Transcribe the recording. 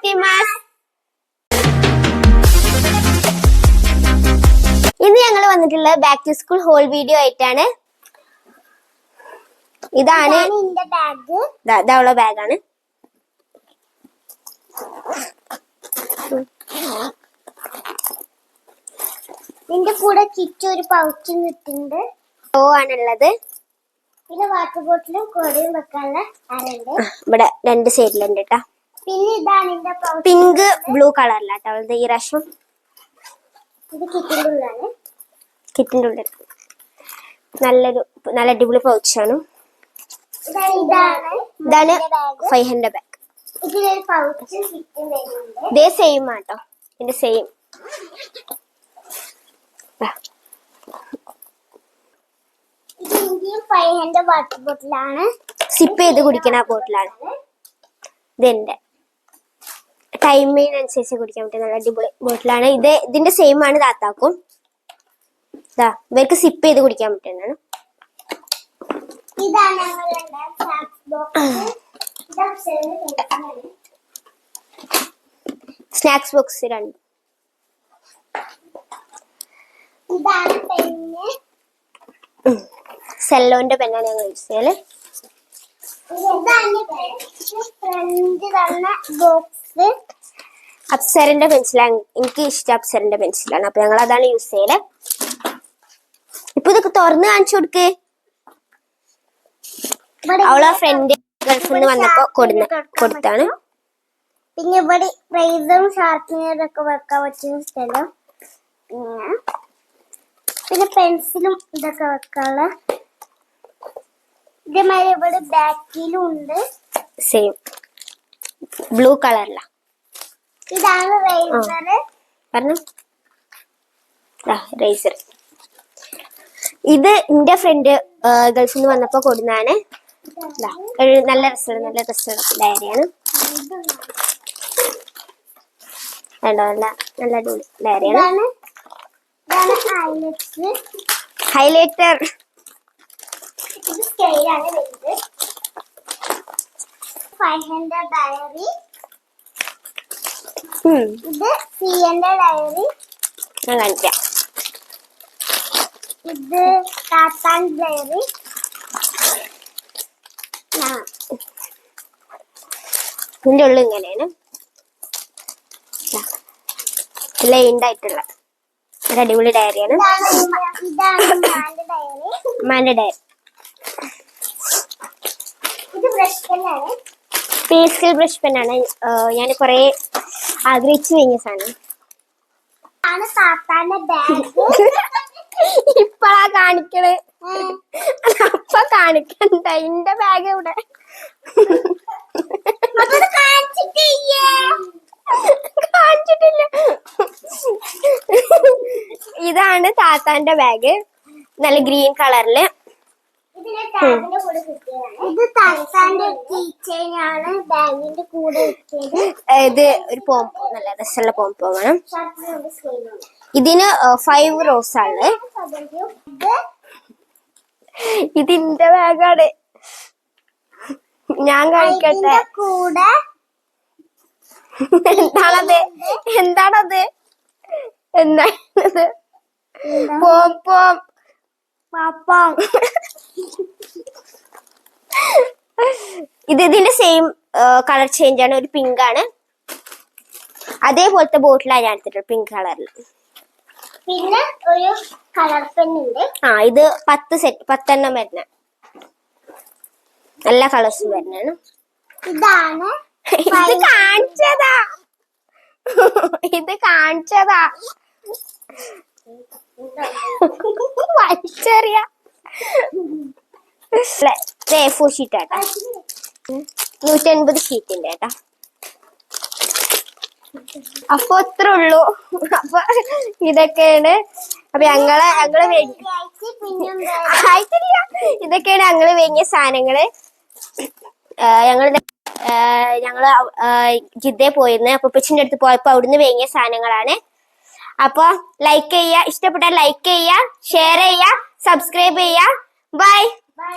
ഗോസൈമാസ്. ഇന്ന് ഞങ്ങൾ വന്നിട്ടുള്ളത് back to school haul video ആയിട്ടാണ്. ഇതാണ് ബാഗ്. ഇതാവുള്ള ബാഗാണ്. ഇതിന്റെ കൂടെ കിറ്റ് ഒരു പൗച്ചും കിട്ടുന്നുണ്ട്. ആണുള്ളത്. പിന്നെ വാട്ടർ ബോട്ടിലും കൊടയും വെക്കാനുള്ള അരണ്ട് ഇവിടെ രണ്ട് സൈഡിലുണ്ട് കേട്ടാ. പിന്നെ ഇതാണ് പിങ്ക് ബ്ലൂ കളറിലാട്ടോ അവളുടെ ഈ പ്രാവശ്യം. ഇത് കിറ്റിന്റെ ഉള്ളിലാണ്. കിറ്റിന്റെ ഉള്ളിൽ നല്ല അടിപൊളി പൗച്ചാണ്. ഇതാണ് 500 ബാഗ്. ഇതിലൊരു പൗച്ചും കിറ്റും വരുന്നുണ്ട്. ഇതേ സെയിം ആട്ടോ. ഇതിന്റെ സെയിം. ഇത് ഇന്ത്യയും 500 വാട്ടർ ബോട്ടിലാണ്. സിപ്പ് ചെയ്ത് കുടിക്കുന്ന ബോട്ടിലാണ്. ഇതെന്റെ ടൈമിനനുസരിച്ച് കുടിക്കാൻ പറ്റിയ നല്ല അടിപൊളി ബോട്ടിലാണ്. ഇതിന്റെ സെയിം ആണ് താത്താക്കും. ഇതാ ഇവർക്ക് സിപ്പ് ചെയ്ത് കുടിക്കാൻ പറ്റുന്നതാണ്. ഇതാണ് സ്നാക്സ് ബോക്സ് രണ്ട്. ഇതാണ് പെണ്ണ്. സെല്ലോന്റെ പെണ്ണാണ് ഞങ്ങൾ യൂസ് ചെയ്യല്. ബോക്സ് അപ്സരന്റെ പെൻസിലാണ്. എനിക്ക് ഇഷ്ടം അപ്സരന്റെ പെൻസിലാണ്. അപ്പൊ ഞങ്ങൾ അതാണ് യൂസ് ചെയ്യല്. ഇപ്പൊ ഇതൊക്കെ തുറന്ന് കാണിച്ചു കൊടുക്ക്. അവളെ ഫ്രണ്ട് ഗൾഫിൽ നിന്ന് വന്നപ്പോ കൊടുത്താണ്. പിന്നെ ഇവിടെ റൈസറും ഷാർപ്പനറും ഒക്കെ വെക്കാൻ പറ്റുന്ന സ്ഥലം. പിന്നെ പെൻസിലും ഇതൊക്കെ വെക്കാനുള്ള. ഇതേമാതിരി ഇവിടെ ബാക്കിലും ഉണ്ട്. സെയിം ബ്ലൂ കളറില. ഇതാണ് റൈസർ. പറഞ്ഞു റൈസർ. ഇത് എന്റെ ഫ്രണ്ട് ഗൾഫിൽ നിന്ന് വന്നപ്പോ കൊടുന്നാണ്. നല്ല രസമുള്ള ഡയറിയാണ്. നല്ല അടിപൊളി ഡയറിയാണ്. ഹൈലൈറ്റർ. ഇത് സ്കെയിലാണ് വരുന്നത്. 500 ഡയറി. ഇത് 300 ഡയറി. ഞാൻ കാണിക്കാം. ഇത് താത്താൻ ഡയറി. ഇതിന്റെ ഉള്ളിൽ ഇങ്ങനെയാണ് ലൈൻഡ് ആയിട്ടുള്ള ഒരു അടിപൊളി ഡയറിയാണ്. ഇതാണ് ഡയറി. മാന്റെ ഡയറി. ഇത് ബ്രഷ് പെന്നാണ്. പേസ്റ്റൽ ബ്രഷ് പെന്നാണ്. ഞാൻ കൊറേ ആഗ്രഹിച്ചു കഴിഞ്ഞ സാധനം. താത്താന്റെ ബാഗ്. ഇപ്പഴാ കാണിക്കണേ. അപ്പൊ കാണിക്കണ്ട. എന്റെ ബാഗ് ഇവിടെ കാണിച്ചിട്ടില്ല. ഇതാണ് താത്താന്റെ ബാഗ്. നല്ല ഗ്രീൻ കളറില്. ഇത് താത്താന്റെ കീച്ചെയിനാണ് ബാഗിന്റെ കൂടെ വെച്ചത്. ഇത് ഒരു പോംപോ, നല്ല രസമുള്ള പോംപോ വേണം. ഇതിന് 5 റോസ് ആണ്. ഇതിന്റെ ബാഗാണ്. ഞാൻ കഴിക്കട്ടെ. കൂടെ എന്താണത്? എന്താണത്? പോം പാപ്പം. ഇതിന്റെ സെയിം കളർ ചേഞ്ച് ആണ്. ഒരു പിങ്ക് ആണ്. അതേപോലത്തെ ബോട്ടിലാണ് ഞാൻ എടുത്തിട്ടുള്ളത്, പിങ്ക് കളറിൽ. പിന്നെ ഒരു കളർ പെന്നുണ്ട്. ഇത് 10 വരുന്ന എല്ലാ കളേഴ്സും വരുന്നതാണ്. ഇതാണ് ഇത് കാണിച്ചതാ വലിച്ചെറിയ. A4 ഷീറ്റ് ആട്ടാ. 150 ഷീറ്റിന്റെ ഏട്ടാ. അപ്പൊ അത്ര ഉള്ളൂ. അപ്പൊ ഇതൊക്കെയാണ്. അപ്പൊ ഞങ്ങള് ആയിട്ടില്ല. ഇതൊക്കെയാണ് ഞങ്ങള് വാങ്ങിയ സാധനങ്ങള്. ഞങ്ങള് ജിദ്ദയിൽ പോയിരുന്നു. അപ്പൊ ഉപ്പച്ചിന്റെ അടുത്ത് പോയപ്പോ അവിടുന്ന് വാങ്ങിയ സാധനങ്ങളാണ്. അപ്പൊ ലൈക്ക് ചെയ്യുക, ഇഷ്ടപ്പെട്ടാൽ ലൈക്ക് ചെയ്യുക, ഷെയർ ചെയ്യുക, സബ്സ്ക്രൈബ് ചെയ്യുക. ബൈ. ബൈ.